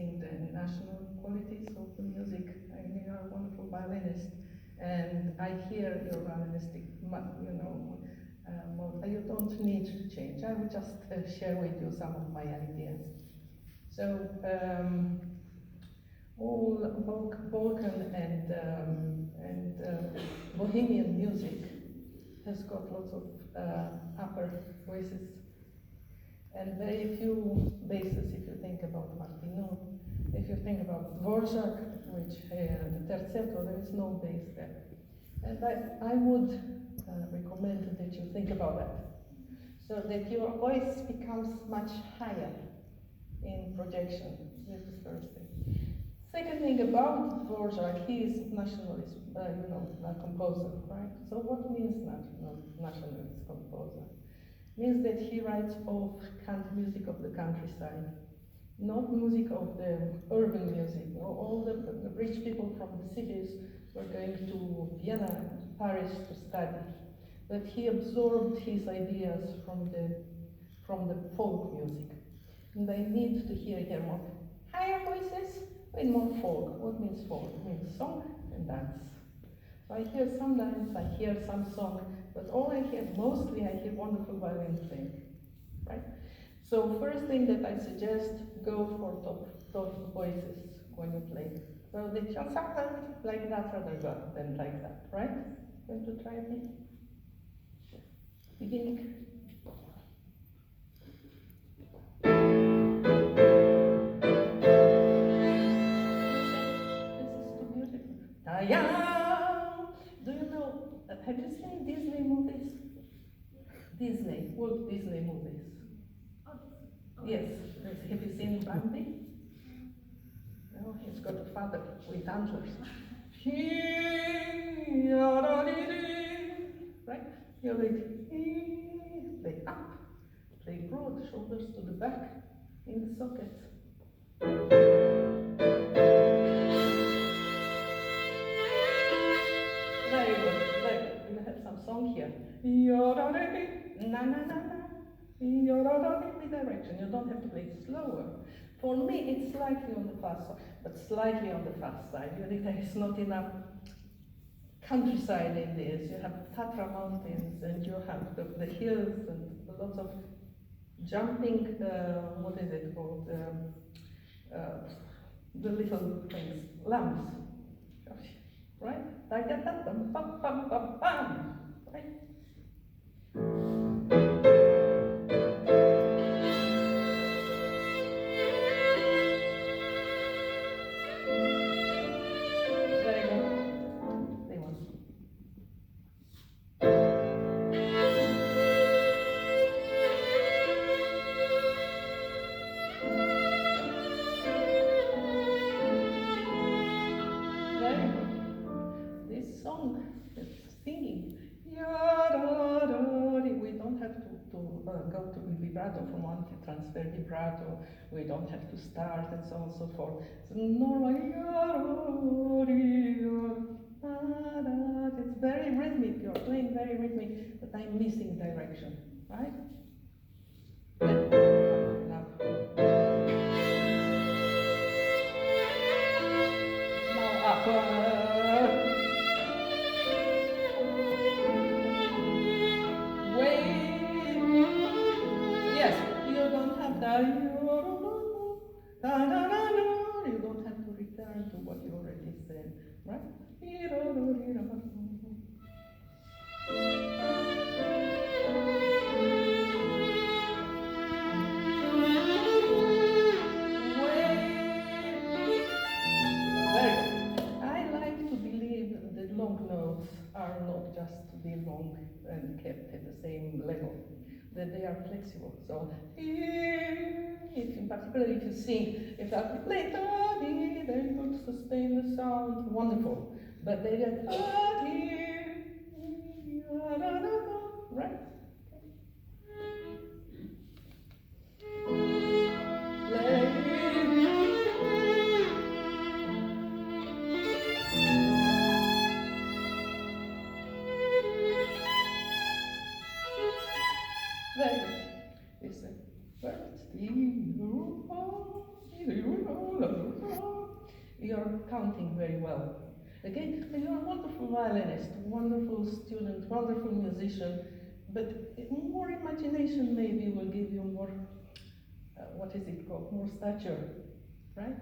missing the national qualities of the music. I mean, you are a wonderful violinist, and I hear your violinistic, mode. You don't need to change. I will just share with you some of my ideas. So, all Balkan and Bohemian music has got lots of upper voices and very few basses. If you think about Martinu, if you think about Dvorak, which the terzetto, there is no bass there. And I would recommend that you think about that, so that your voice becomes much higher in projection. This is first thing. Second thing about Dvorak, he is nationalist, a composer, right? So what means nationalist composer? Means that he writes of music of the countryside, not music of the urban music. All the rich people from the cities were going to Vienna and Paris to study, but he absorbed his ideas from the folk music. And I need to hear here more higher voices with more folk. What means folk? It means song and dance. So I hear some dance, I hear some song, but all I hear, mostly I hear wonderful violin playing, right? So first thing that I suggest, go for top voices when you play. So they just sometimes like that rather than like that, right? Going to try it? Beginning. Do you know, have you seen Disney movies? Walt Disney movies. Yes, have you seen Bambi? No, he's got a father with antlers. Right? You play up, play broad, shoulders to the back, in the socket. Very good, very good. We have some song here. Na na na na. Direction. You don't have to play it slower. For me, it's slightly on the fast side, but slightly on the fast side. There is not enough countryside in this. You have Tatra mountains, and you have the hills, and lots of jumping. What is it called? The little things, lamps. Right? Right? Very good. They want. Very good. This song, singing, we don't have to go to vibrato from one to transfer vibrato, we don't have to start and so on and so forth. So normally, it's very rhythmic, you're playing very rhythmic, but I'm missing direction, right? Now up. Yes, you don't have that. You don't have to return to what you already said, right? I like to believe that long notes are not just to be long and kept at the same level, that they are flexible. So, in particular, if you sing, if I play very good, sustain the sound, wonderful. But they get right? Very good. It's a first. you're counting very well. Okay? And you're a wonderful violinist, wonderful student, wonderful musician, but more imagination maybe will give you more, what is it called, more stature, right?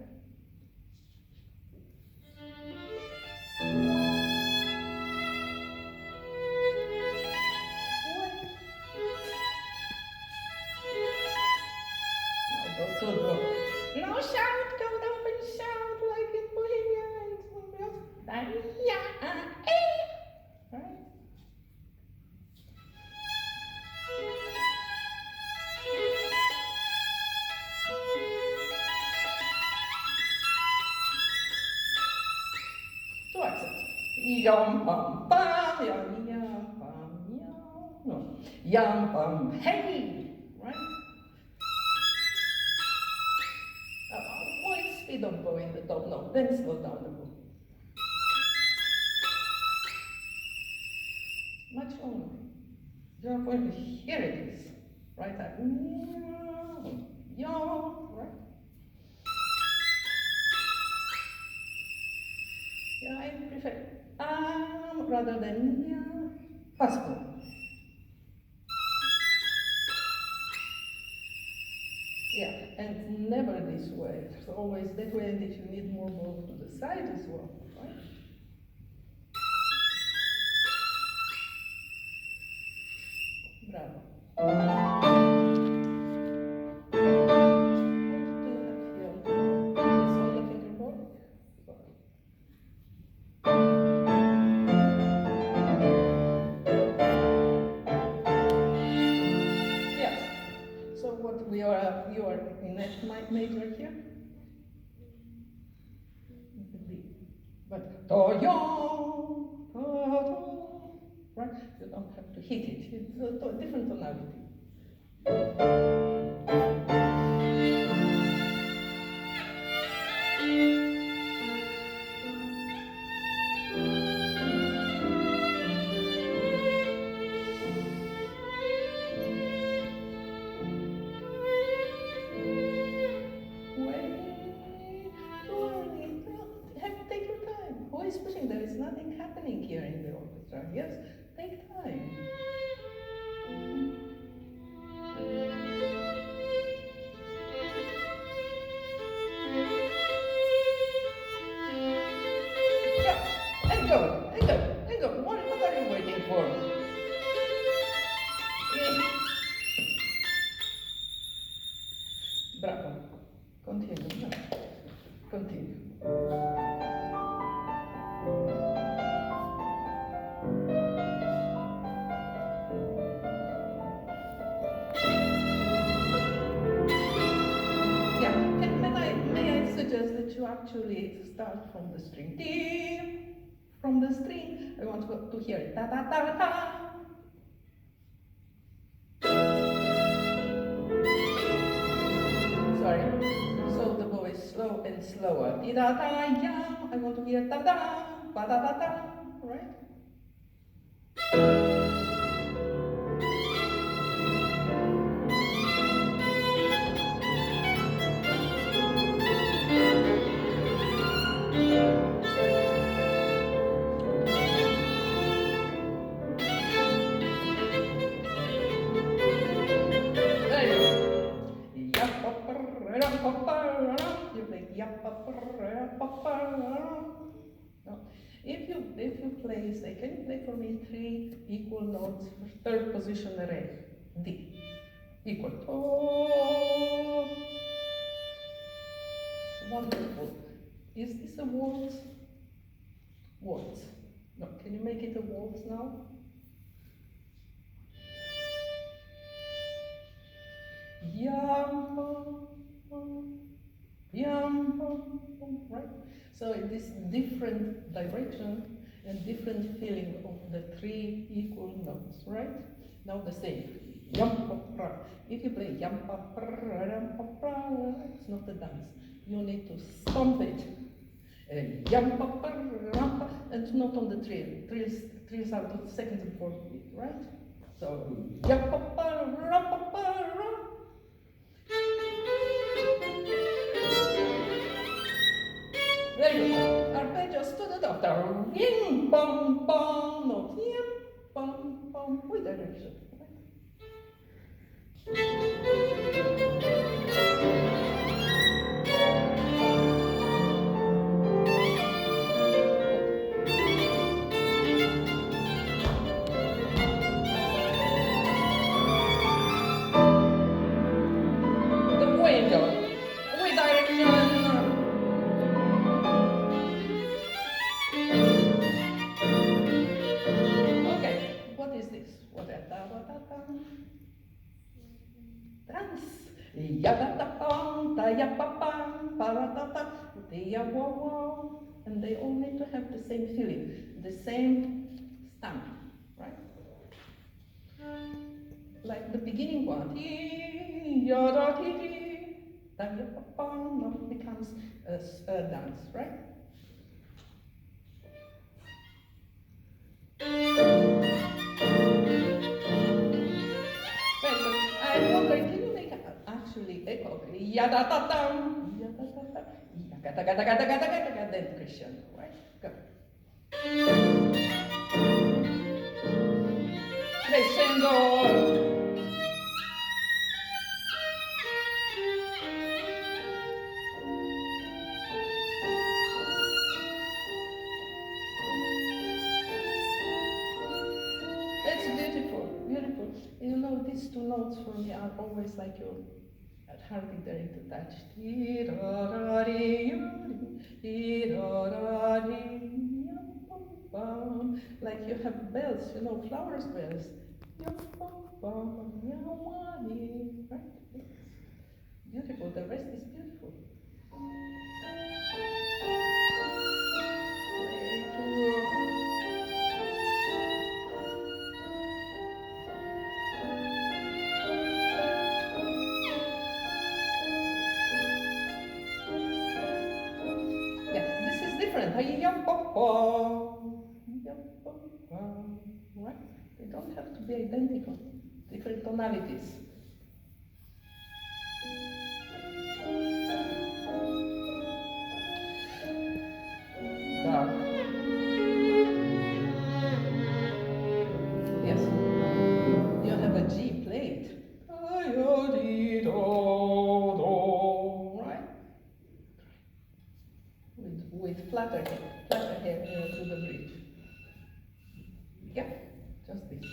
No, shout, go up and shout like in Bohemia and right? Two accents. Yum bum bum, yum bum yum. No, yum bum hey, right? Why speed up bow in the top? No, then slow down the bow. Much longer. You're going to hear it is, right? Yum, right? Yeah, I prefer rather than fast bow. Yeah, and never this way. So always that way, and if you need more bow to the side as well, right? Bravo. What do you have here? This on the fingerboard? Sorry. Yes. So what you are in F major here? D. But do-yo, right? You don't have to hit it. It's a different tonality. Take your time. Who is pushing? There is nothing happening here in the orchestra. Yes, take time. Yeah, and go, and go, and go. What are you waiting for? Bravo. Continue. No. Continue. May I suggest that you actually start from the string. From the string, I want to hear it. Da da da da. Sorry. So the bow is slow and slower. Di da da ya. I want to hear da da, ba da da da. Right? You play no. If you play, say, can you play for me 3 equal notes for third position array? D. Equal. Oh, wonderful. Is this a waltz? Waltz. No, can you make it a waltz now? Right? So in this different direction and different feeling of the 3 equal notes, right? Now the same. If you play it's not a dance. You need to stomp it. And not on the trill. Trills are the second and fourth beat, right? So Very good. Arpeggios to the doctor. Yim, bum, bum. Note. Yim, bum, bum. With direction. And they all need to have the same feeling, the same stamp, right? Like the beginning one, now it becomes a dance, right? I'm wondering, can you make actually echo? Yada-ta-tam, yada-ta-ta, yada-ta-ta-ta-ta-ta-ta-ta, then Christian, right? Go. Crescendo. It's beautiful, beautiful. You know, these two notes for me are always like your hardly daring to touch. Like you have bells, you know, flowers bells. Right? It's beautiful, the rest is beautiful. Different. Right? They don't have to be identical. Different tonalities. Dark. Yes. You have a G played. Right? With flatter hair to the bridge. Yeah, just this.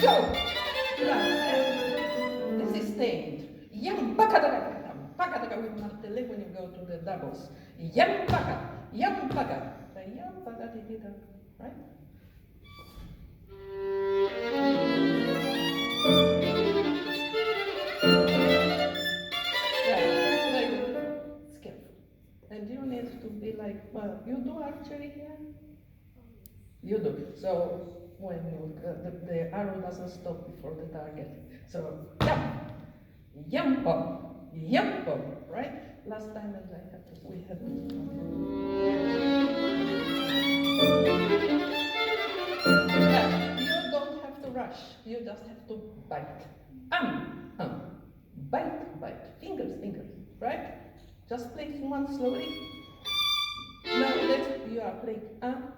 Go! This is stained. Yam paka with martele when you go to the doubles. Yam paka. The yam paka right? Yeah, very good. Skillful. And you need to be like, well, you do archery here? You do. So when you, the arrow doesn't stop before the target. So yum pop, right? Last time as I had to, we had you don't have to rush. You just have to bite. Bite. Fingers, right? Just play one slowly. Now you are playing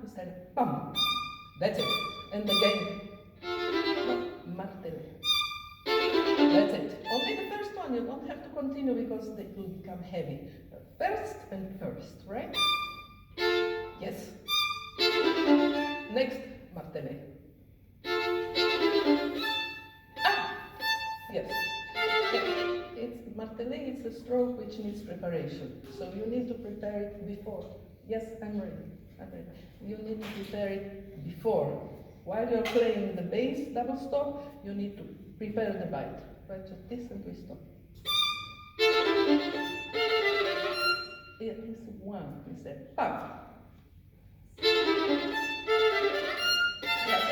instead of pam. That's it. And again, martele. That's it. Only the first one, you don't have to continue because they will become heavy. First and first, right? Yes. Next, martele. Yes. It's martele, it's a stroke which needs preparation. So you need to prepare it before. Yes, I'm ready. You need to prepare it before. While you're playing the bass double stop, you need to prepare the bite. Right, just this and we stop. It is one, we say pop. Yes.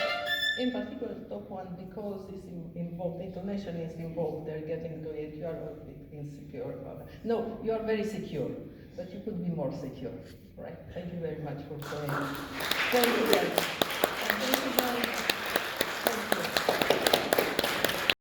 In particular, the top one, because it's involved, intonation is involved, they're getting to it, you are a bit insecure about it. No, you are very secure, but you could be more secure, right? Thank you very much for joining. Thank you.